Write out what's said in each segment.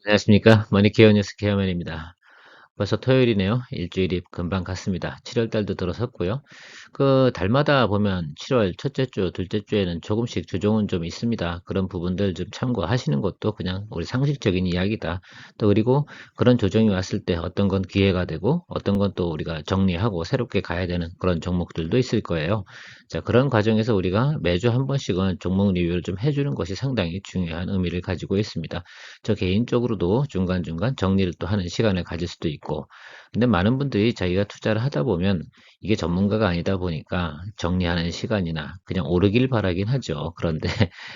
안녕하십니까. 머니케어 뉴스 케어맨입니다. 벌써 토요일이네요. 일주일이 금방 갔습니다. 7월 달도 들어섰고요. 달마다 보면 7월 첫째 주, 둘째 주에는 조금씩 조정은 좀 있습니다. 그런 부분들 좀 참고하시는 것도 그냥 우리 상식적인 이야기다. 또 그리고 그런 조정이 왔을 때 어떤 건 기회가 되고 어떤 건 또 우리가 정리하고 새롭게 가야 되는 그런 종목들도 있을 거예요. 자, 그런 과정에서 우리가 매주 한 번씩은 종목 리뷰를 좀 해주는 것이 상당히 중요한 의미를 가지고 있습니다. 저 개인적으로도 중간중간 정리를 또 하는 시간을 가질 수도 있고, 근데 많은 분들이 자기가 투자를 하다 보면 이게 전문가가 아니다 보니까 정리하는 시간이나 그냥 오르길 바라긴 하죠. 그런데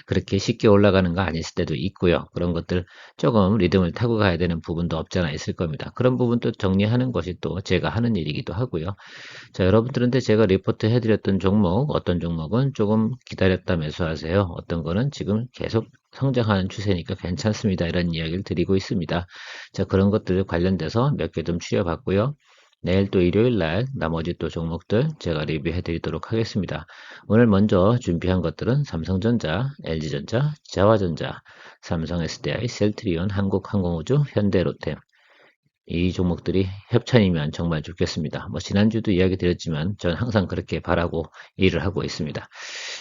그렇게 쉽게 올라가는 거 아닐 때도 있고요. 그런 것들 조금 리듬을 타고 가야 되는 부분도 없잖아 있을 겁니다. 그런 부분도 정리하는 것이 또 제가 하는 일이기도 하고요. 자, 여러분들한테 제가 리포트 해드렸던 종목, 어떤 종목은 조금 기다렸다 매수하세요. 어떤 거는 지금 계속 성장하는 추세니까 괜찮습니다. 이런 이야기를 드리고 있습니다. 자, 그런 것들 관련돼서 몇 개 좀 추려봤고요. 내일 또 일요일 날 나머지 또 종목들 제가 리뷰해 드리도록 하겠습니다. 오늘 먼저 준비한 것들은 삼성전자, LG전자, 자화전자, 삼성 SDI, 셀트리온, 한국항공우주, 현대로템, 이 종목들이 협찬이면 정말 좋겠습니다. 뭐 지난주도 이야기 드렸지만 전 항상 그렇게 바라고 일을 하고 있습니다.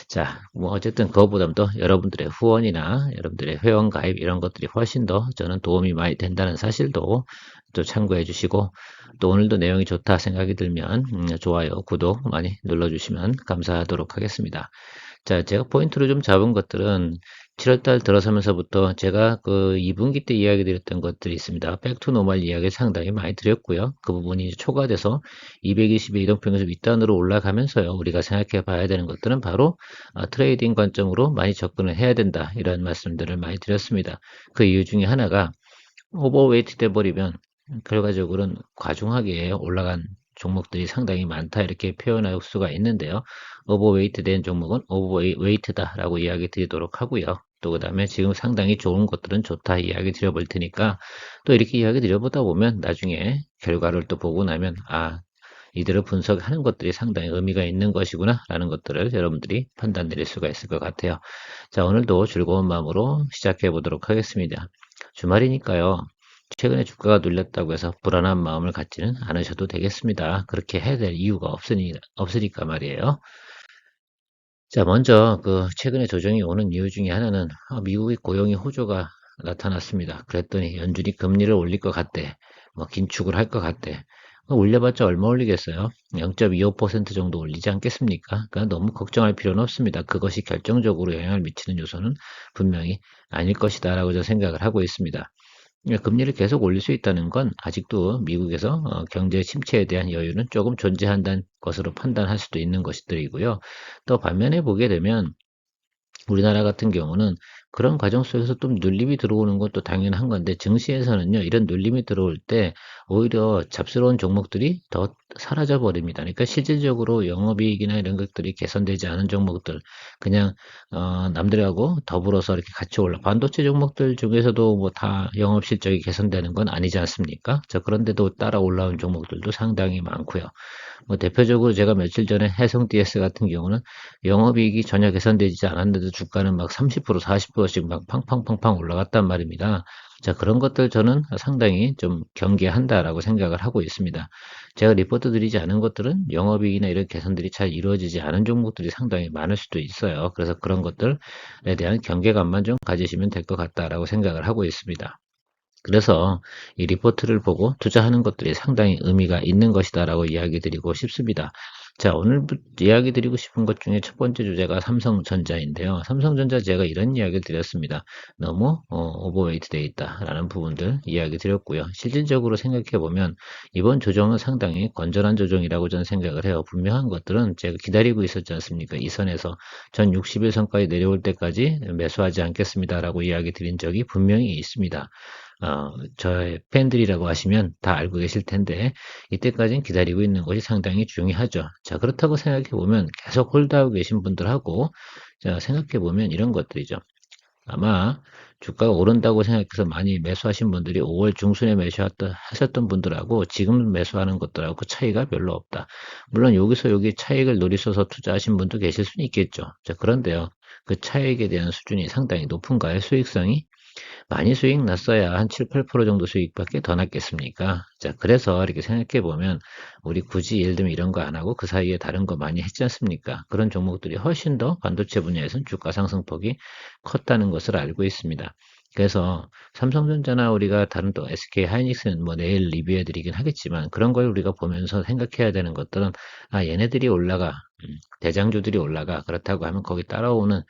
자, 뭐 어쨌든 그거보다도 여러분들의 후원이나 여러분들의 회원 가입 이런 것들이 훨씬 더 저는 도움이 많이 된다는 사실도 또 참고해 주시고, 또 오늘도 내용이 좋다 생각이 들면 좋아요, 구독 많이 눌러주시면 감사하도록 하겠습니다. 자, 제가 포인트로 좀 잡은 것들은 7월달 들어서면서부터 제가 그 2분기 때 이야기 드렸던 것들이 있습니다. 백투 노멀 이야기 상당히 많이 드렸고요. 그 부분이 초과돼서 220의 이동평균선 윗단으로 올라가면서요. 우리가 생각해 봐야 되는 것들은 바로 트레이딩 관점으로 많이 접근을 해야 된다. 이런 말씀들을 많이 드렸습니다. 그 이유 중에 하나가 오버웨이트 돼 버리면 결과적으로는 과중하게 올라간 종목들이 상당히 많다 이렇게 표현할 수가 있는데요. 오버웨이트 된 종목은 오버웨이트다라고 이야기 드리도록 하고요. 또 그 다음에 지금 상당히 좋은 것들은 좋다 이야기 드려볼 테니까 또 이렇게 이야기 드려보다 보면 나중에 결과를 또 보고 나면 이들을 분석하는 것들이 상당히 의미가 있는 것이구나 라는 것들을 여러분들이 판단 내릴 수가 있을 것 같아요. 자, 오늘도 즐거운 마음으로 시작해 보도록 하겠습니다. 주말이니까요. 최근에 주가가 눌렸다고 해서 불안한 마음을 갖지는 않으셔도 되겠습니다. 그렇게 해야 될 이유가 없으니까 말이에요. 자, 먼저 최근에 조정이 오는 이유 중에 하나는 미국의 고용이 호조가 나타났습니다. 그랬더니 연준이 금리를 올릴 것 같대. 뭐 긴축을 할 것 같대. 올려봤자 얼마 올리겠어요? 0.25% 정도 올리지 않겠습니까? 그러니까 너무 걱정할 필요는 없습니다. 그것이 결정적으로 영향을 미치는 요소는 분명히 아닐 것이다라고 저는 생각을 하고 있습니다. 금리를 계속 올릴 수 있다는 건 아직도 미국에서 경제 침체에 대한 여유는 조금 존재한다는 것으로 판단할 수도 있는 것들이고요. 또 반면에 보게 되면 우리나라 같은 경우는 그런 과정 속에서 좀 눌림이 들어오는 것도 당연한 건데, 증시에서는요, 이런 눌림이 들어올 때 오히려 잡스러운 종목들이 더 사라져 버립니다. 그러니까 실질적으로 영업이익이나 이런 것들이 개선되지 않은 종목들, 그냥 남들하고 더불어서 이렇게 같이 반도체 종목들 중에서도 뭐 다 영업 실적이 개선되는 건 아니지 않습니까? 자, 그런데도 따라 올라온 종목들도 상당히 많고요. 뭐 대표적으로 제가 며칠 전에 해성 DS 같은 경우는 영업이익이 전혀 개선되지 않았는데도 주가는 막 30%, 40%씩 막 팡팡팡팡 올라갔단 말입니다. 자, 그런 것들 저는 상당히 좀 경계한다라고 생각을 하고 있습니다. 제가 리포트 드리지 않은 것들은 영업이익이나 이런 개선들이 잘 이루어지지 않은 종목들이 상당히 많을 수도 있어요. 그래서 그런 것들에 대한 경계감만 좀 가지시면 될 것 같다라고 생각을 하고 있습니다. 그래서 이 리포트를 보고 투자하는 것들이 상당히 의미가 있는 것이다라고 이야기 드리고 싶습니다. 자, 오늘 이야기 드리고 싶은 것 중에 첫 번째 주제가 삼성전자인데요. 삼성전자 제가 이런 이야기를 드렸습니다. 너무 오버웨이트 되어 있다라는 부분들 이야기 드렸고요. 실질적으로 생각해 보면 이번 조정은 상당히 건전한 조정이라고 저는 생각을 해요. 분명한 것들은 제가 기다리고 있었지 않습니까? 이 선에서 전 60일선까지 내려올 때까지 매수하지 않겠습니다라고 이야기 드린 적이 분명히 있습니다. 저의 팬들이라고 하시면 다 알고 계실 텐데, 이때까지는 기다리고 있는 것이 상당히 중요하죠. 자, 그렇다고 생각해 보면 계속 홀드하고 계신 분들하고, 자, 생각해 보면 이런 것들이죠. 아마 주가가 오른다고 생각해서 많이 매수하신 분들이 5월 중순에 하셨던 분들하고 지금 매수하는 것들하고 그 차이가 별로 없다. 물론 여기서 여기 차익을 노리셔서 투자하신 분도 계실 수는 있겠죠. 자, 그런데요. 그 차익에 대한 수준이 상당히 높은가요? 수익성이? 많이 수익 났어야 한 7, 8% 정도 수익밖에 더 났겠습니까? 자, 그래서 이렇게 생각해 보면 우리 굳이 예를 들면 이런 거 안 하고 그 사이에 다른 거 많이 했지 않습니까? 그런 종목들이 훨씬 더 반도체 분야에서는 주가 상승폭이 컸다는 것을 알고 있습니다. 그래서 삼성전자나 우리가 다른 또 SK 하이닉스는 뭐 내일 리뷰해 드리긴 하겠지만 그런 걸 우리가 보면서 생각해야 되는 것들은 아, 얘네들이 올라가. 대장주들이 올라가. 그렇다고 하면 거기 따라오는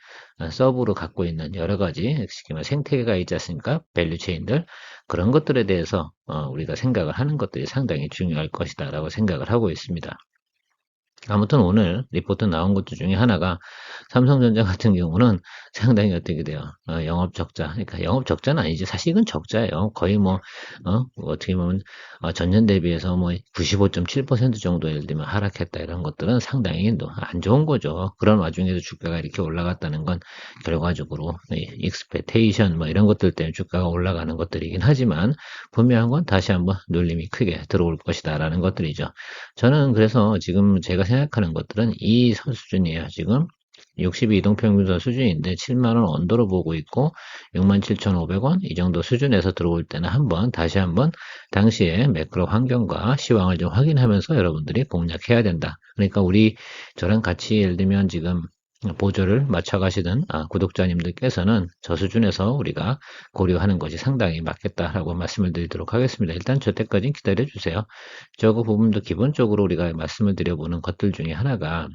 서브로 갖고 있는 여러 가지 쉽게 말해 생태계가 있지 않습니까? 밸류 체인들. 그런 것들에 대해서 우리가 생각을 하는 것들이 상당히 중요할 것이다라고 생각을 하고 있습니다. 아무튼 오늘 리포트 나온 것들 중에 하나가 삼성전자 같은 경우는 상당히 어떻게 돼요? 영업 적자. 그러니까 영업 적자는 아니지. 사실은 적자예요. 거의 뭐 어떻게 보면 전년 대비해서 뭐 95.7% 정도 예를 들면 하락했다 이런 것들은 상당히 안 좋은 거죠. 그런 와중에도 주가가 이렇게 올라갔다는 건 결과적으로 익스펙테이션 뭐 이런 것들 때문에 주가가 올라가는 것들이긴 하지만 분명한 건 다시 한번 눌림이 크게 들어올 것이다라는 것들이죠. 저는 그래서 지금 제가 생각하는 것들은 이 수준이에요. 지금 62 이동평균선 수준인데 7만 원 언더로 보고 있고 67,500원 이 정도 수준에서 들어올 때는 다시 한번 당시의 매크로 환경과 시황을 좀 확인하면서 여러분들이 공략해야 된다. 그러니까 저랑 같이 예를 들면 지금 보조를 맞춰가시는 구독자님들께서는 저 수준에서 우리가 고려하는 것이 상당히 맞겠다라고 말씀을 드리도록 하겠습니다. 일단 저 때까지 기다려 주세요. 저그 부분도 기본적으로 우리가 말씀을 드려보는 것들 중에 하나가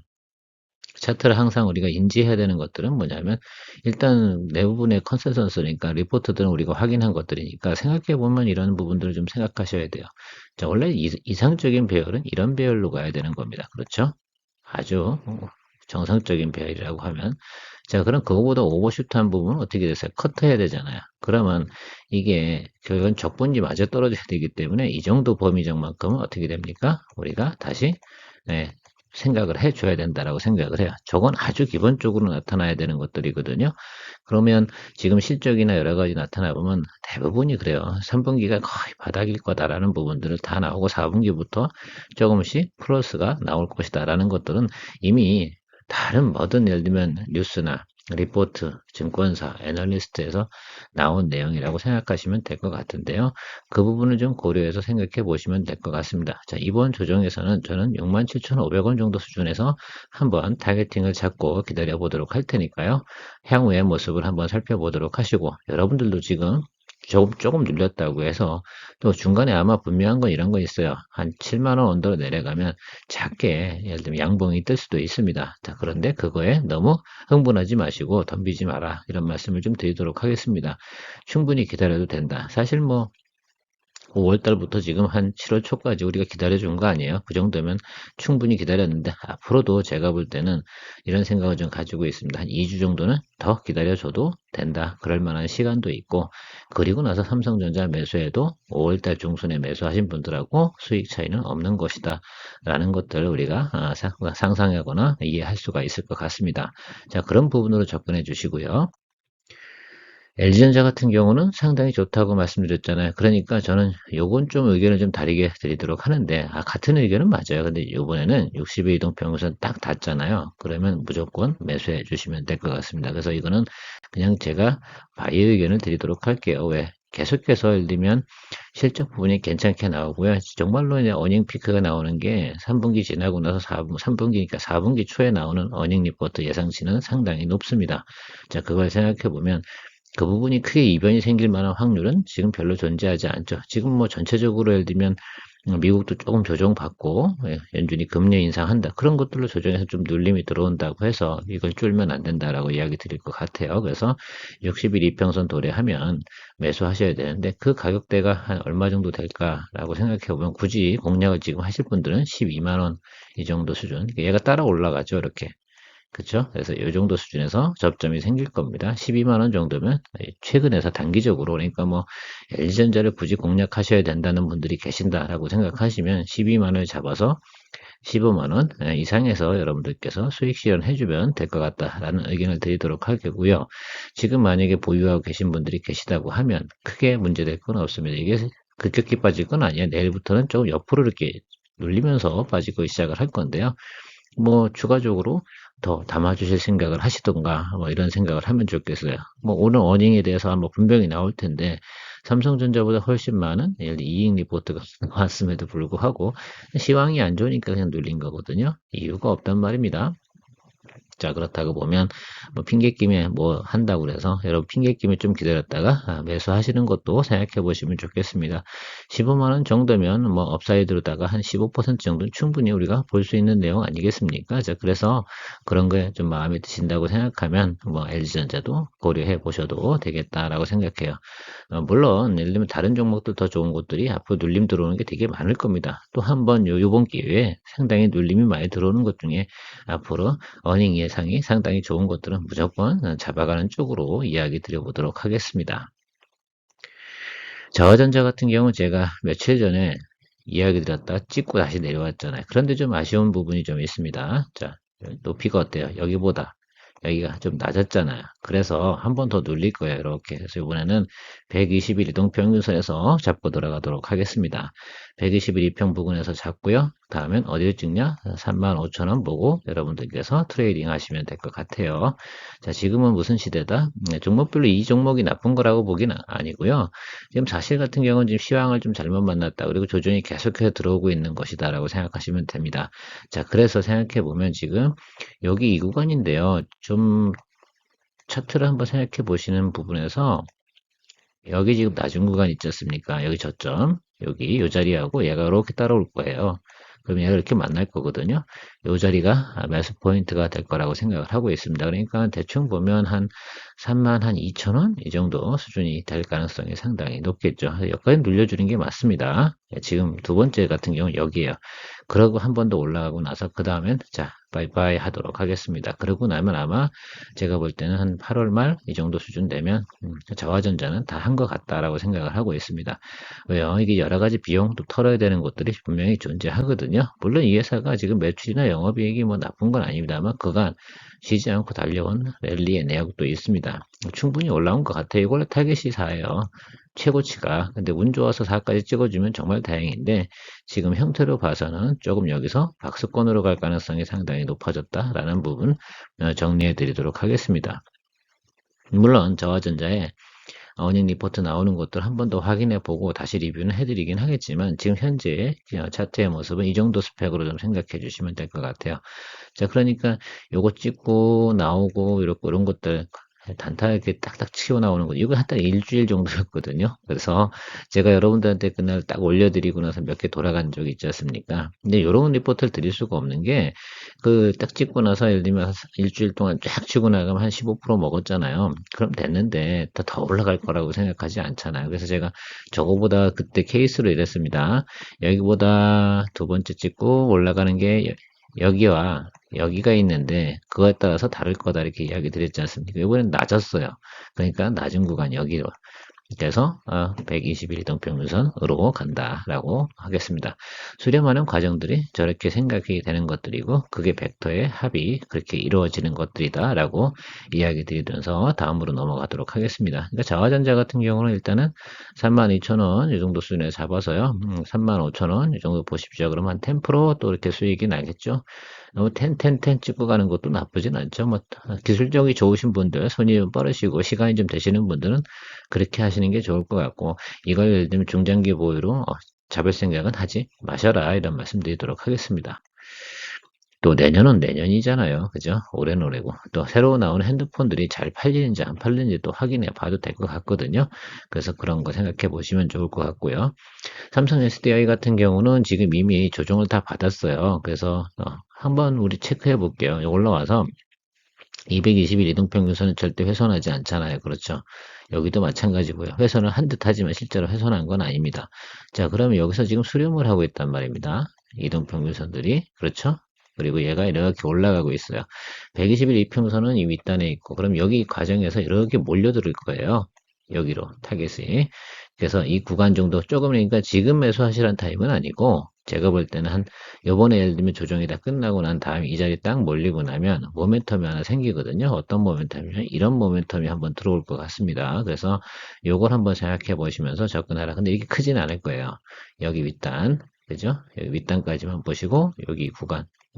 차트를 항상 우리가 인지해야 되는 것들은 뭐냐면 일단 대부분의 컨센서스니까 리포트들은 우리가 확인한 것들이니까 생각해 보면 이런 부분들을 좀 생각하셔야 돼요. 자, 원래 이상적인 배열은 이런 배열로 가야 되는 겁니다. 그렇죠? 아주 정상적인 배열이라고 하면 자, 그럼 그거보다 오버슈트한 부분은 어떻게 됐어요? 커트해야 되잖아요. 그러면 이게 결국은 적분지 맞아 떨어져야 되기 때문에 이 정도 범위적만큼은 어떻게 됩니까? 우리가 다시 네, 생각을 해줘야 된다라고 생각을 해요. 저건 아주 기본적으로 나타나야 되는 것들이거든요. 그러면 지금 실적이나 여러 가지 나타나 보면 대부분이 그래요. 3분기가 거의 바닥일 거다라는 부분들을 다 나오고 4분기부터 조금씩 플러스가 나올 것이다라는 것들은 이미 다른 뭐든 예를 들면 뉴스나 리포트, 증권사, 애널리스트에서 나온 내용이라고 생각하시면 될 것 같은데요. 그 부분을 좀 고려해서 생각해 보시면 될 것 같습니다. 자, 이번 조정에서는 저는 67,500원 정도 수준에서 한번 타겟팅을 잡고 기다려 보도록 할 테니까요. 향후의 모습을 한번 살펴보도록 하시고, 여러분들도 지금 조금 눌렸다고 해서 또 중간에 아마 분명한 건 이런 거 있어요. 한 7만 원 언더로 내려가면 작게 예를 들면 양봉이 뜰 수도 있습니다. 자, 그런데 그거에 너무 흥분하지 마시고 덤비지 마라. 이런 말씀을 좀 드리도록 하겠습니다. 충분히 기다려도 된다. 사실 뭐 5월 달부터 지금 한 7월 초까지 우리가 기다려준 거 아니에요? 그 정도면 충분히 기다렸는데 앞으로도 제가 볼 때는 이런 생각을 좀 가지고 있습니다. 한 2주 정도는 더 기다려줘도 된다. 그럴 만한 시간도 있고 그리고 나서 삼성전자 매수해도 5월 달 중순에 매수하신 분들하고 수익 차이는 없는 것이다. 라는 것들을 우리가 상상하거나 이해할 수가 있을 것 같습니다. 자, 그런 부분으로 접근해 주시고요. LG전자 같은 경우는 상당히 좋다고 말씀드렸잖아요. 그러니까 저는 요건 좀 의견을 좀 다르게 드리도록 하는데, 같은 의견은 맞아요. 근데 이번에는 60의 이동평균선 딱 닿잖아요. 그러면 무조건 매수해 주시면 될 것 같습니다. 그래서 이거는 그냥 제가 바이 의견을 드리도록 할게요. 왜? 계속해서 예를 들면 실적 부분이 괜찮게 나오고요. 정말로 이제 어닝 피크가 나오는 게 3분기 지나고 나서 3분기니까 4분기 초에 나오는 어닝 리포트 예상치는 상당히 높습니다. 자, 그걸 생각해 보면 그 부분이 크게 이변이 생길 만한 확률은 지금 별로 존재하지 않죠. 지금 뭐 전체적으로 예를 들면 미국도 조금 조정받고 연준이 금리 인상한다. 그런 것들로 조정해서 좀 눌림이 들어온다고 해서 이걸 쫄면 안 된다라고 이야기 드릴 것 같아요. 그래서 60일 이평선 도래하면 매수하셔야 되는데 그 가격대가 한 얼마 정도 될까라고 생각해 보면 굳이 공략을 지금 하실 분들은 12만 원 이 정도 수준. 얘가 따라 올라가죠. 이렇게. 그쵸? 그래서 이 정도 수준에서 접점이 생길 겁니다. 12만 원 정도면 최근에서 단기적으로 그러니까 뭐 LG전자를 굳이 공략하셔야 된다는 분들이 계신다라고 생각하시면 12만 원을 잡아서 15만 원 이상에서 여러분들께서 수익 실현해 주면 될 것 같다라는 의견을 드리도록 하겠고요. 지금 만약에 보유하고 계신 분들이 계시다고 하면 크게 문제될 건 없습니다. 이게 급격히 빠질 건 아니에요. 내일부터는 조금 옆으로 이렇게 눌리면서 빠지고 시작을 할 건데요. 뭐 추가적으로 더 담아주실 생각을 하시던가 뭐 이런 생각을 하면 좋겠어요. 뭐 오늘 어닝에 대해서 한번 분명히 나올 텐데 삼성전자보다 훨씬 많은 예를 들어 이익 리포트가 나왔음에도 불구하고 시황이 안 좋으니까 그냥 눌린 거거든요. 이유가 없단 말입니다. 자, 그렇다고 보면, 뭐, 핑계김에 뭐 한다고 그래서, 여러분 핑계김에 좀 기다렸다가, 매수하시는 것도 생각해 보시면 좋겠습니다. 15만원 정도면, 뭐, 업사이드로다가 한 15% 정도는 충분히 우리가 볼 수 있는 내용 아니겠습니까? 자, 그래서 그런 거에 좀 마음에 드신다고 생각하면, 뭐, LG전자도 고려해 보셔도 되겠다라고 생각해요. 물론 예를 들면 다른 종목들 더 좋은 것들이 앞으로 눌림 들어오는 게 되게 많을 겁니다. 또 한 번 요번 기회에 상당히 눌림이 많이 들어오는 것 중에 앞으로 어닝 예상이 상당히 좋은 것들은 무조건 잡아가는 쪽으로 이야기 드려보도록 하겠습니다. 저전자 같은 경우 제가 며칠 전에 이야기 드렸다 찍고 다시 내려왔잖아요. 그런데 좀 아쉬운 부분이 좀 있습니다. 자, 높이가 어때요? 여기가 좀 낮았잖아요. 그래서 한 번 더 눌릴 거예요. 이렇게. 그래서 이번에는 120일 이동평균선에서 잡고 들어가도록 하겠습니다. 120일 이평 부근에서 잡고요. 다음엔 어디를 찍냐? 35,000원 보고 여러분들께서 트레이딩 하시면 될 것 같아요. 자, 지금은 무슨 시대다? 종목별로 이 종목이 나쁜 거라고 보기는 아니고요. 지금 사실 같은 경우는 지금 시황을 좀 잘못 만났다. 그리고 조정이 계속해서 들어오고 있는 것이다라고 생각하시면 됩니다. 자, 그래서 생각해 보면 지금 여기 이 구간인데요. 좀 차트를 한번 생각해 보시는 부분에서 여기 지금 낮은 구간 있지 않습니까? 여기 저점, 여기 이 자리하고 얘가 이렇게 따라올 거예요. 그럼 얘가 이렇게 만날 거거든요. 이 자리가 매수 포인트가 될 거라고 생각을 하고 있습니다. 그러니까 대충 보면 한 3만 한 2천 원 이 정도 수준이 될 가능성이 상당히 높겠죠. 여기까지 눌려주는 게 맞습니다. 지금 두 번째 같은 경우는 여기에요. 그러고 한 번 더 올라가고 나서 그 다음엔 자 바이바이 하도록 하겠습니다. 그러고 나면 아마 제가 볼 때는 한 8월 말 이 정도 수준 되면 저하전자는 다 한 것 같다라고 생각을 하고 있습니다. 왜요? 이게 여러 가지 비용도 털어야 되는 것들이 분명히 존재하거든요. 물론 이 회사가 지금 매출이나 영업이익이 뭐 나쁜 건 아닙니다만 그간 쉬지 않고 달려온 랠리의 내역도 있습니다. 충분히 올라온 것 같아요. 이걸로 타겟이 4예요. 최고치가. 근데 운 좋아서 4까지 찍어주면 정말 다행인데 지금 형태로 봐서는 조금 여기서 박스권으로 갈 가능성이 상당히 높아졌다라는 부분 정리해 드리도록 하겠습니다. 물론 저하전자에 어닝 리포트 나오는 것들 한 번 더 확인해 보고 다시 리뷰는 해드리긴 하겠지만 지금 현재 차트의 모습은 이 정도 스펙으로 좀 생각해 주시면 될 것 같아요. 자, 그러니까 요거 찍고 나오고 이렇게 이런 것들 단타 이렇게 딱딱 치고 나오는 거 이거 한 달 일주일 정도였거든요. 그래서 제가 여러분들한테 그날 딱 올려드리고 나서 몇 개 돌아간 적이 있지 않습니까? 근데 이런 리포트를 드릴 수가 없는 게 그 딱 찍고 나서 예를 들면 일주일 동안 쫙 치고 나가면 한 15% 먹었잖아요. 그럼 됐는데 더 올라갈 거라고 생각하지 않잖아요. 그래서 제가 저거보다 그때 케이스로 이랬습니다. 여기보다 두 번째 찍고 올라가는 게 여기와 여기가 있는데 그거에 따라서 다를 거다 이렇게 이야기 드렸지 않습니까? 이번엔 낮았어요. 그러니까 낮은 구간 여기로 그래서 121 이동평균선으로 간다라고 하겠습니다. 수렴하는 과정들이 저렇게 생각이 되는 것들이고 그게 벡터의 합이 그렇게 이루어지는 것들이다라고 이야기 드리면서 다음으로 넘어가도록 하겠습니다. 그러니까 자화전자 같은 경우는 일단은 32,000원 이 정도 수준에 잡아서요. 35,000원 이 정도 보십시오. 그러면 한 10%또 이렇게 수익이 나겠죠. 너무 텐 찍고 가는 것도 나쁘진 않죠. 뭐 기술력이 좋으신 분들, 손이 좀 빠르시고 시간이 좀 되시는 분들은 그렇게 하시는 게 좋을 것 같고 이걸 예를 들면 중장기 보유로 잡을 생각은 하지 마셔라 이런 말씀드리도록 하겠습니다. 또 내년은 내년이잖아요. 그죠? 올해는 올해고. 또 새로 나오는 핸드폰들이 잘 팔리는지 안 팔리는지 또 확인해 봐도 될 것 같거든요. 그래서 그런 거 생각해 보시면 좋을 것 같고요. 삼성 SDI 같은 경우는 지금 이미 조정을 다 받았어요. 그래서 한번 우리 체크해 볼게요. 올라와서 221 이동평균선은 절대 훼손하지 않잖아요. 그렇죠? 여기도 마찬가지고요. 훼손을 한 듯 하지만 실제로 훼손한 건 아닙니다. 자, 그러면 여기서 지금 수렴을 하고 있단 말입니다. 이동평균선들이. 그렇죠? 그리고 얘가 이렇게 올라가고 있어요. 121 이평선은 이 윗단에 있고, 그럼 여기 과정에서 이렇게 몰려들 거예요. 여기로 타겟이. 그래서 이 구간 정도 조금 그러니까 지금 매수하시란 타입은 아니고 제가 볼 때는 한 요번에 예를 들면 조정이 다 끝나고 난 다음에 이 자리 딱 몰리고 나면 모멘텀이 하나 생기거든요. 어떤 모멘텀이냐? 이런 모멘텀이 한번 들어올 것 같습니다. 그래서 요걸 한번 생각해 보시면서 접근하라. 근데 이게 크지는 않을 거예요. 여기 윗단, 그죠? 여기 윗단까지만 보시고 여기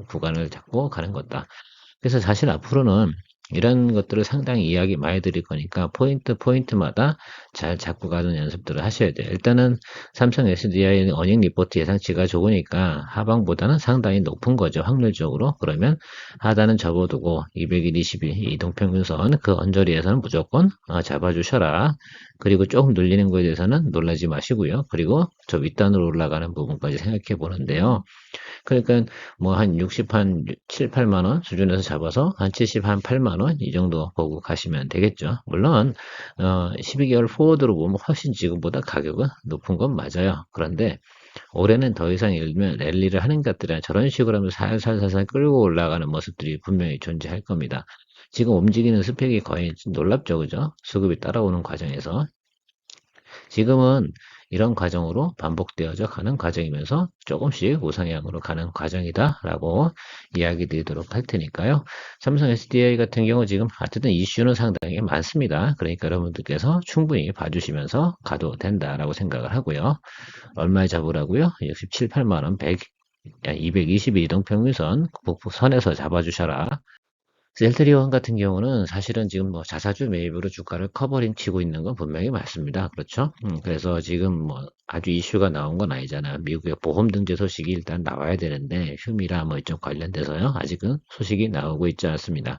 구간을 잡고 가는 거다. 그래서 사실 앞으로는 이런 것들을 상당히 이야기 많이 드릴 거니까 포인트마다 잘 잡고 가는 연습들을 하셔야 돼요. 일단은 삼성 SDI 어닝 리포트 예상치가 좋으니까 하방보다는 상당히 높은 거죠. 확률적으로. 그러면 하단은 접어두고 200일, 20일 이동평균선 그 언저리에서는 무조건 잡아주셔라. 그리고 조금 눌리는 거에 대해서는 놀라지 마시고요. 그리고 저 윗단으로 올라가는 부분까지 생각해 보는데요. 그러니까 뭐 한 60, 한 7, 8만 원 수준에서 잡아서 한 70, 한 8만 원 이 정도 보고 가시면 되겠죠. 물론 12개월 포워드로 보면 훨씬 지금보다 가격은 높은 건 맞아요. 그런데 올해는 더 이상 예를 들면 랠리를 하는 것들이 아니라 저런 식으로 하면서 살살살살 끌고 올라가는 모습들이 분명히 존재할 겁니다. 지금 움직이는 스펙이 거의 놀랍죠, 그죠? 수급이 따라오는 과정에서. 지금은 이런 과정으로 반복되어져 가는 과정이면서 조금씩 우상향으로 가는 과정이다라고 이야기 드리도록 할 테니까요. 삼성 SDI 같은 경우 지금 어쨌든 이슈는 상당히 많습니다. 그러니까 여러분들께서 충분히 봐주시면서 가도 된다라고 생각을 하고요. 얼마에 잡으라고요? 67, 8만 원, 100, 222 이동평균선 선에서 잡아주셔라. 셀트리온 같은 경우는 사실은 지금 뭐 자사주 매입으로 주가를 커버링 치고 있는 건 분명히 맞습니다. 그렇죠? 그래서 지금 뭐 아주 이슈가 나온 건 아니잖아요. 미국의 보험 등재 소식이 일단 나와야 되는데 흉이라 뭐 이쪽 관련돼서요. 아직은 소식이 나오고 있지 않습니다.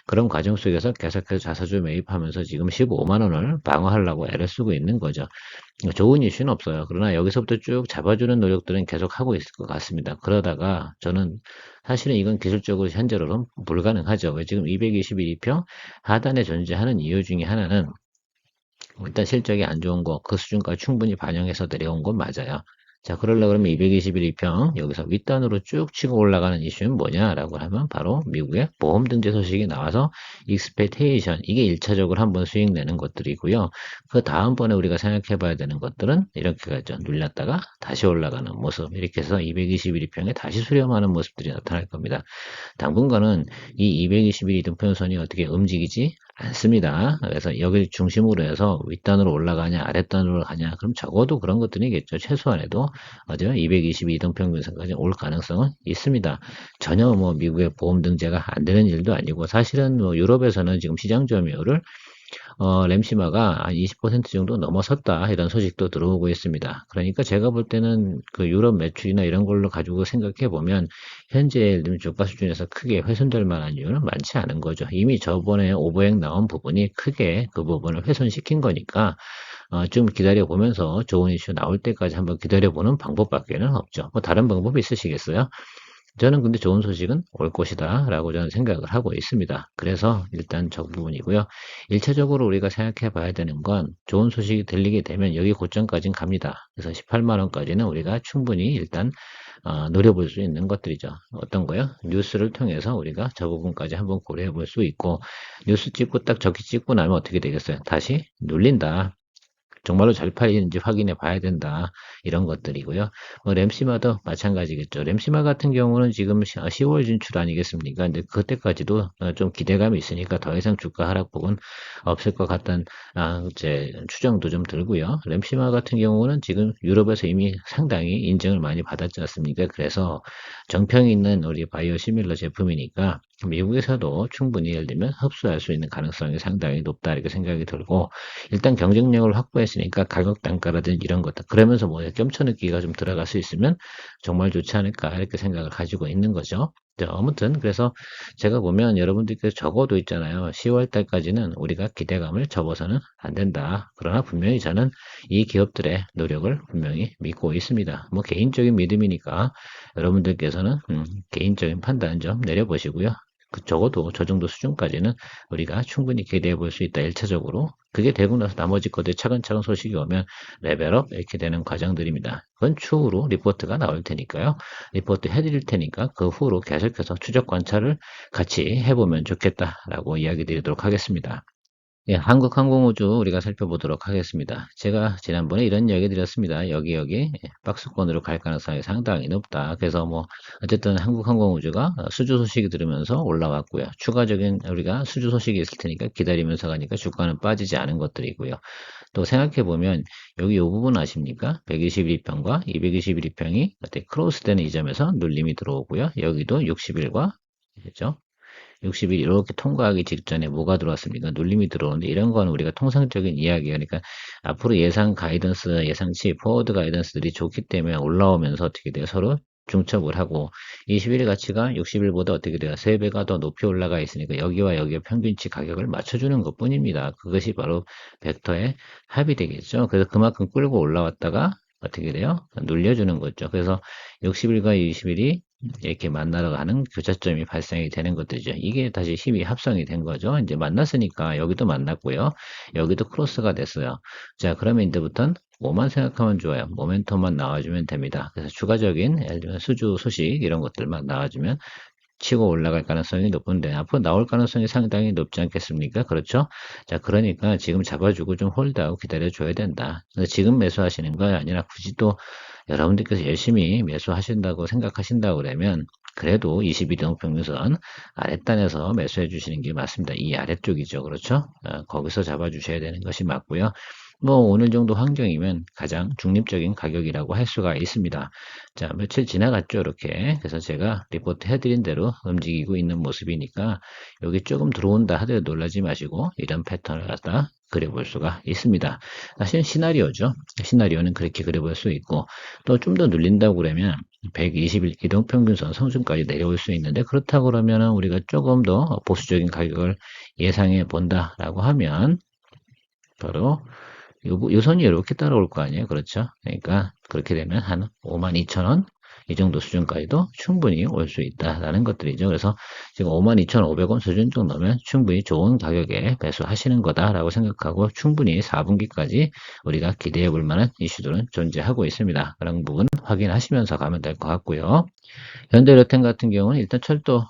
그런 과정 속에서 계속해서 자사주 매입하면서 지금 15만 원을 방어하려고 애를 쓰고 있는 거죠. 좋은 이슈는 없어요. 그러나 여기서부터 쭉 잡아주는 노력들은 계속 하고 있을 것 같습니다. 그러다가 저는 사실은 이건 기술적으로 현재로는 불가능하죠. 왜 지금 221평 하단에 존재하는 이유 중에 하나는 일단 실적이 안 좋은 거 그 수준까지 충분히 반영해서 내려온 건 맞아요. 자, 그러려고 그러면 221평 여기서 윗단으로 쭉 치고 올라가는 이슈는 뭐냐라고 하면 바로 미국의 보험 등재 소식이 나와서 익스펙테이션 이게 1차적으로 한번 수익 내는 것들이고요. 그 다음번에 우리가 생각해 봐야 되는 것들은 이렇게 가죠. 눌렸다가 다시 올라가는 모습 이렇게 해서 221평에 다시 수렴하는 모습들이 나타날 겁니다. 당분간은 이 221 이등평선이 어떻게 움직이지 않습니다. 그래서 여기를 중심으로 해서 윗단으로 올라가냐 아랫단으로 가냐 그럼 적어도 그런 것들이겠죠. 최소한에도 어디요? 222 이동평균선까지 올 가능성은 있습니다. 전혀 뭐 미국의 보험 등재가 안 되는 일도 아니고 사실은 뭐 유럽에서는 지금 시장 점유율을 램시마가 한 20% 정도 넘어섰다 이런 소식도 들어오고 있습니다. 그러니까 제가 볼 때는 그 유럽 매출이나 이런 걸로 가지고 생각해 보면 현재 예를 들면 주가 수준에서 크게 훼손될 만한 이유는 많지 않은 거죠. 이미 저번에 오버행 나온 부분이 크게 그 부분을 훼손시킨 거니까 좀 기다려 보면서 좋은 이슈 나올 때까지 한번 기다려 보는 방법밖에는 없죠. 뭐 다른 방법이 있으시겠어요? 저는 근데 좋은 소식은 올 것이다 라고 저는 생각을 하고 있습니다. 그래서 일단 저 부분이고요. 1차적으로 우리가 생각해 봐야 되는 건 좋은 소식이 들리게 되면 여기 고점까지는 갑니다. 그래서 18만 원까지는 우리가 충분히 일단 노려볼 수 있는 것들이죠. 어떤 거요? 뉴스를 통해서 우리가 저 부분까지 한번 고려해 볼 수 있고 뉴스 찍고 딱 저기 찍고 나면 어떻게 되겠어요? 다시 눌린다. 정말로 잘 팔리는지 확인해 봐야 된다. 이런 것들이고요. 램시마도 마찬가지겠죠. 램시마 같은 경우는 지금 10월 진출 아니겠습니까? 근데 그때까지도 좀 기대감이 있으니까 더 이상 주가 하락폭은 없을 것 같다는 이제 추정도 좀 들고요. 램시마 같은 경우는 지금 유럽에서 이미 상당히 인정을 많이 받았지 않습니까? 그래서 정평이 있는 우리 바이오 시밀러 제품이니까 미국에서도 충분히 예를 들면 흡수할 수 있는 가능성이 상당히 높다 이렇게 생각이 들고 일단 경쟁력을 확보했으니까 가격 단가라든지 이런 것들 그러면서 뭐 껴쳐넣기가 좀 들어갈 수 있으면 정말 좋지 않을까 이렇게 생각을 가지고 있는 거죠. 자, 아무튼 그래서 제가 보면 여러분들께서 적어도 있잖아요. 10월 달까지는 우리가 기대감을 접어서는 안 된다. 그러나 분명히 저는 이 기업들의 노력을 분명히 믿고 있습니다. 뭐 개인적인 믿음이니까 여러분들께서는 개인적인 판단 좀 내려보시고요. 적어도 저 정도 수준까지는 우리가 충분히 기대해 볼 수 있다. 1차적으로. 그게 되고 나서 나머지 것들이 차근차근 소식이 오면 레벨업 이렇게 되는 과정들입니다. 그건 추후로 리포트가 나올 테니까요. 리포트 해드릴 테니까 그 후로 계속해서 추적 관찰을 같이 해보면 좋겠다라고 이야기 드리도록 하겠습니다. 예, 한국항공우주 우리가 살펴보도록 하겠습니다. 제가 지난번에 이런 이야기 드렸습니다. 여기 박스권으로 갈 가능성이 상당히 높다. 그래서 뭐 어쨌든 한국항공우주가 수주 소식이 들으면서 올라왔고요. 추가적인 우리가 수주 소식이 있을 테니까 기다리면서 가니까 주가는 빠지지 않은 것들이고요. 또 생각해 보면 여기 이 부분 아십니까? 121평과 221평이 크로스되는 이 점에서 눌림이 들어오고요. 여기도 60일과 그죠? 60일 이렇게 통과하기 직전에 뭐가 들어왔습니까? 눌림이 들어오는데 이런 건 우리가 통상적인 이야기예요. 그러니까 앞으로 예상 가이던스, 예상치, 포워드 가이던스들이 좋기 때문에 올라오면서 어떻게 돼요? 서로 중첩을 하고 21일 가치가 60일보다 어떻게 돼요? 3배가 더 높이 올라가 있으니까 여기와 여기의 평균치 가격을 맞춰주는 것 뿐입니다. 그것이 바로 벡터의 합이 되겠죠. 그래서 그만큼 끌고 올라왔다가 어떻게 돼요? 눌려주는 거죠. 그래서 60일과 20일이 이렇게 만나러 가는 교차점이 발생이 되는 것들이죠. 이게 다시 힘이 합성이 된 거죠. 이제 만났으니까 여기도 만났고요. 여기도 크로스가 됐어요. 자, 그러면 이제부터는 뭐만 생각하면 좋아요. 모멘텀만 나와주면 됩니다. 그래서 추가적인 예를 들면 수주 소식 이런 것들만 나와주면 치고 올라갈 가능성이 높은데 앞으로 나올 가능성이 상당히 높지 않겠습니까? 그렇죠? 자, 그러니까 지금 잡아주고 좀 홀드하고 기다려줘야 된다. 그래서 지금 매수하시는 거 아니라 굳이 또 여러분들께서 열심히 매수하신다고 생각하신다고 그러면 그래도 22등 평균선 아랫단에서 매수해 주시는 게 맞습니다. 이 아래쪽이죠. 그렇죠? 거기서 잡아주셔야 되는 것이 맞고요. 뭐 오늘 정도 환경이면 가장 중립적인 가격이라고 할 수가 있습니다. 자, 며칠 지나갔죠, 이렇게. 그래서 제가 리포트 해드린 대로 움직이고 있는 모습이니까 여기 조금 들어온다 하더라도 놀라지 마시고 이런 패턴을 갖다 그려볼 수가 있습니다. 사실 시나리오죠. 시나리오는 그렇게 그려볼 수 있고 또 좀 더 눌린다고 그러면 120일 이동평균선 성중까지 내려올 수 있는데 그렇다고 그러면 우리가 조금 더 보수적인 가격을 예상해 본다라고 하면 바로 요 선이 이렇게 따라올 거 아니에요. 그렇죠? 그러니까 그렇게 되면 한 52,000원 이 정도 수준까지도 충분히 올 수 있다라는 것들이죠. 그래서 지금 52,500원 수준 정도면 충분히 좋은 가격에 매수하시는 거다라고 생각하고 충분히 4분기까지 우리가 기대해 볼 만한 이슈들은 존재하고 있습니다. 그런 부분 확인하시면서 가면 될 것 같고요. 현대로템 같은 경우는 일단 철도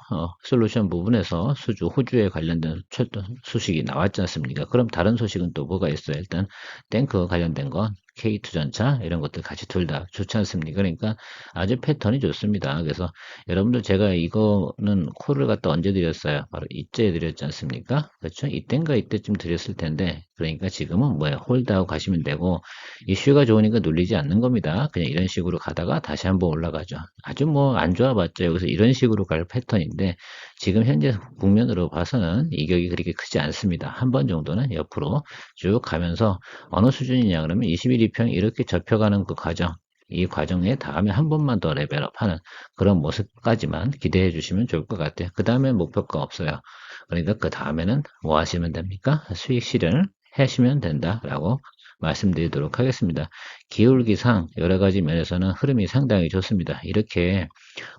솔루션 부분에서 수주, 호주에 관련된 철도 소식이 나왔지 않습니까? 그럼 다른 소식은 또 뭐가 있어요? 일단 탱크 관련된 건 K2전차 이런 것들 같이 둘 다 좋지 않습니까? 그러니까 아주 패턴이 좋습니다. 그래서 여러분들 제가 이거는 콜을 갖다 언제 드렸어요? 바로 이때 드렸지 않습니까? 그렇죠? 이땐가 이때쯤 드렸을 텐데 그러니까 지금은 뭐야 홀드하고 가시면 되고 이슈가 좋으니까 눌리지 않는 겁니다. 그냥 이런 식으로 가다가 다시 한번 올라가죠. 아주 뭐 안 좋아봤자 여기서 이런 식으로 갈 패턴인데 지금 현재 국면으로 봐서는 이격이 그렇게 크지 않습니다. 한 번 정도는 옆으로 쭉 가면서 어느 수준이냐 그러면 21, 2평 이렇게 접혀가는 그 과정 이 과정에 다음에 한 번만 더 레벨업하는 그런 모습까지만 기대해 주시면 좋을 것 같아요. 그 다음에 목표가 없어요. 그러니까 그 다음에는 뭐 하시면 됩니까? 수익 실현을 하시면 된다라고 말씀드리도록 하겠습니다. 기울기상 여러 가지 면에서는 흐름이 상당히 좋습니다. 이렇게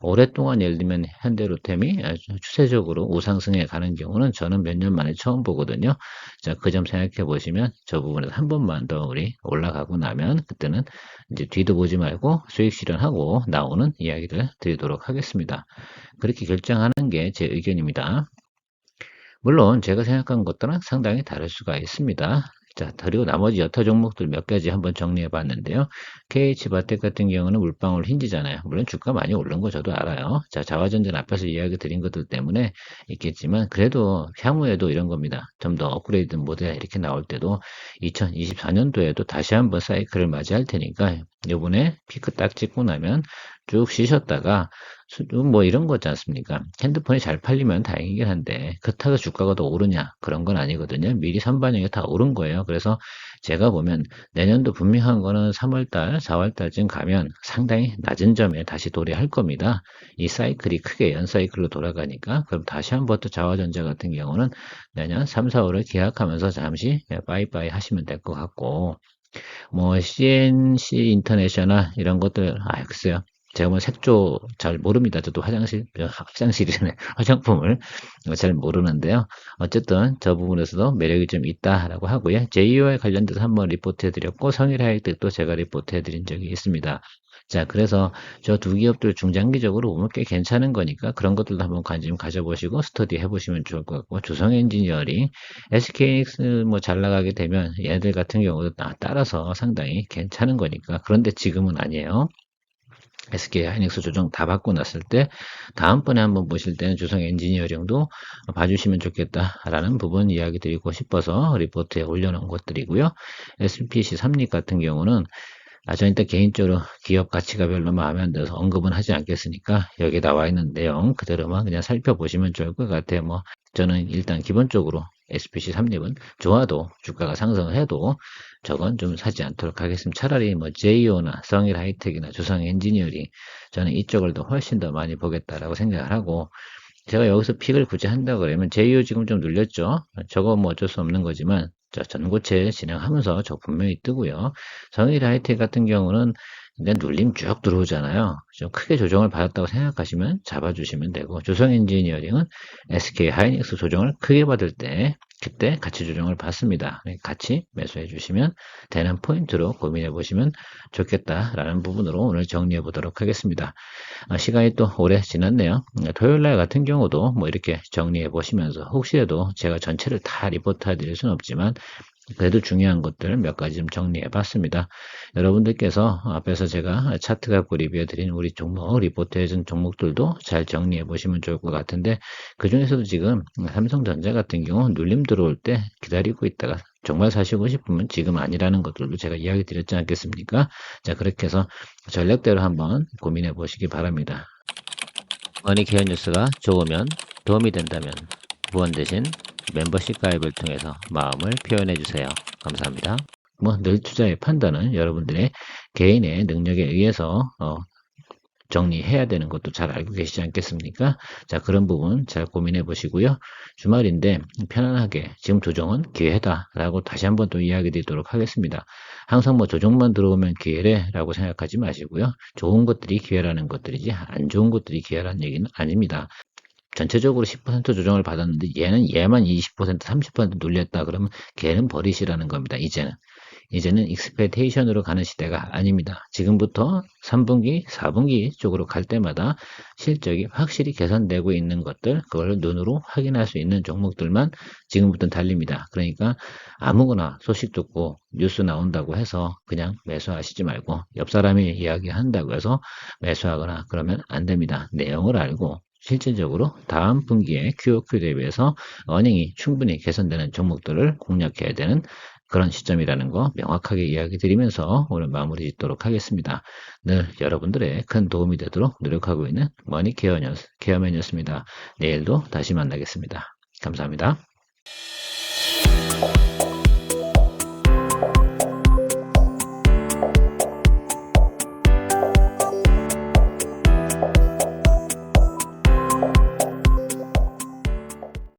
오랫동안 예를 들면 현대로템이 아주 추세적으로 우상승에 가는 경우는 저는 몇 년 만에 처음 보거든요. 자, 그 점 생각해 보시면 저 부분에서 한 번만 더 우리 올라가고 나면 그때는 이제 뒤도 보지 말고 수익 실현하고 나오는 이야기를 드리도록 하겠습니다. 그렇게 결정하는 게 제 의견입니다. 물론 제가 생각한 것들은 상당히 다를 수가 있습니다. 자, 그리고 나머지 여타 종목들 몇 가지 한번 정리해 봤는데요. KH바텍 같은 경우는 물방울 흰지잖아요. 물론 주가 많이 오른 거 저도 알아요. 자, 자화전자 앞에서 이야기 드린 것들 때문에 있겠지만 그래도 향후에도 이런 겁니다. 좀 더 업그레이드 모델 이렇게 나올 때도 2024년도에도 다시 한번 사이클을 맞이할 테니까 요번에 피크 딱 찍고 나면 쭉 쉬셨다가 뭐 이런 거지 않습니까? 핸드폰이 잘 팔리면 다행이긴 한데 그렇다고 주가가 더 오르냐 그런 건 아니거든요. 미리 선반영이 다 오른 거예요. 그래서 제가 보면 내년도 분명한 거는 3월달, 4월달쯤 가면 상당히 낮은 점에 다시 도래할 겁니다. 이 사이클이 크게 연 사이클로 돌아가니까 그럼 다시 한번 또 자화전자 같은 경우는 내년 3, 4월을 기약하면서 잠시 빠이빠이 하시면 될 것 같고 뭐 CNC 인터내셔널 이런 것들 글쎄요. 제가 뭐 색조 잘 모릅니다. 저도 화장실이잖아요. 화장품을 잘 모르는데요. 어쨌든 저 부분에서도 매력이 좀 있다라고 하고요. JU에 관련돼서 한번 리포트 해드렸고 성일 하이텍도 제가 리포트 해드린 적이 있습니다. 자, 그래서 저 두 기업들 중장기적으로 보면 꽤 괜찮은 거니까 그런 것들도 한번 관심 가져보시고 스터디 해보시면 좋을 것 같고 주성 엔지니어링, SKX 뭐 잘 나가게 되면 얘들 같은 경우도 따라서 상당히 괜찮은 거니까 그런데 지금은 아니에요. SK 하이닉스 조정 다 받고 났을 때 다음번에 한번 보실 때는 주성 엔지니어링도 봐주시면 좋겠다라는 부분 이야기 드리고 싶어서 리포트에 올려놓은 것들이고요. SPC 삼립 같은 경우는 저는 일단 개인적으로 기업 가치가 별로 마음에 안 들어서 언급은 하지 않겠으니까 여기 나와 있는 내용 그대로만 그냥 살펴보시면 좋을 것 같아요. 뭐 저는 일단 기본적으로 SPC 3립은 좋아도 주가가 상승을 해도 저건 좀 사지 않도록 하겠습니다. 차라리 뭐 제이오나 성일 하이텍이나 주성 엔지니어링 저는 이쪽을 더 훨씬 더 많이 보겠다라고 생각을 하고 제가 여기서 픽을 굳이 한다 그러면 제이오 지금 좀 눌렸죠. 저거 뭐 어쩔 수 없는 거지만 전고체 진행하면서 저 분명히 뜨고요. 성일 하이텍 같은 경우는 이제 눌림 쭉 들어오잖아요. 좀 크게 조정을 받았다고 생각하시면 잡아주시면 되고 조성 엔지니어링은 SK 하이닉스 조정을 크게 받을 때 그때 같이 조정을 받습니다. 같이 매수해 주시면 되는 포인트로 고민해 보시면 좋겠다라는 부분으로 오늘 정리해 보도록 하겠습니다. 시간이 또 오래 지났네요. 토요일 날 같은 경우도 뭐 이렇게 정리해 보시면서 혹시라도 제가 전체를 다 리포트 드릴 수는 없지만 그래도 중요한 것들 몇 가지 좀 정리해 봤습니다. 여러분들께서 앞에서 제가 차트 갖고 리뷰해 드린 우리 종목 리포트 해준 종목들도 잘 정리해 보시면 좋을 것 같은데 그 중에서도 지금 삼성전자 같은 경우 눌림 들어올 때 기다리고 있다가 정말 사시고 싶으면 지금 아니라는 것들도 제가 이야기 드렸지 않겠습니까? 자, 그렇게 해서 전략대로 한번 고민해 보시기 바랍니다. 머니케어 뉴스가 좋으면 도움이 된다면 후원 대신 멤버십 가입을 통해서 마음을 표현해 주세요. 감사합니다. 뭐 늘 투자의 판단은 여러분들의 개인의 능력에 의해서 정리해야 되는 것도 잘 알고 계시지 않겠습니까? 자, 그런 부분 잘 고민해 보시고요. 주말인데 편안하게 지금 조정은 기회다라고 다시 한번 또 이야기 드리도록 하겠습니다. 항상 뭐 조정만 들어오면 기회래라고 생각하지 마시고요. 좋은 것들이 기회라는 것들이지 안 좋은 것들이 기회라는 얘기는 아닙니다. 전체적으로 10% 조정을 받았는데 얘만 20%, 30% 눌렸다 그러면 걔는 버리시라는 겁니다. 이제는 익스펙테이션으로 가는 시대가 아닙니다. 지금부터 3분기, 4분기 쪽으로 갈 때마다 실적이 확실히 개선되고 있는 것들, 그걸 눈으로 확인할 수 있는 종목들만 지금부터 달립니다. 그러니까 아무거나 소식 듣고 뉴스 나온다고 해서 그냥 매수하시지 말고 옆 사람이 이야기한다고 해서 매수하거나 그러면 안 됩니다. 내용을 알고 실질적으로 다음 분기에 QOQ 대비해서 어닝이 충분히 개선되는 종목들을 공략해야 되는 그런 시점이라는 거 명확하게 이야기 드리면서 오늘 마무리 짓도록 하겠습니다. 늘 여러분들의 큰 도움이 되도록 노력하고 있는 머니 케어맨이었습니다. 내일도 다시 만나겠습니다. 감사합니다.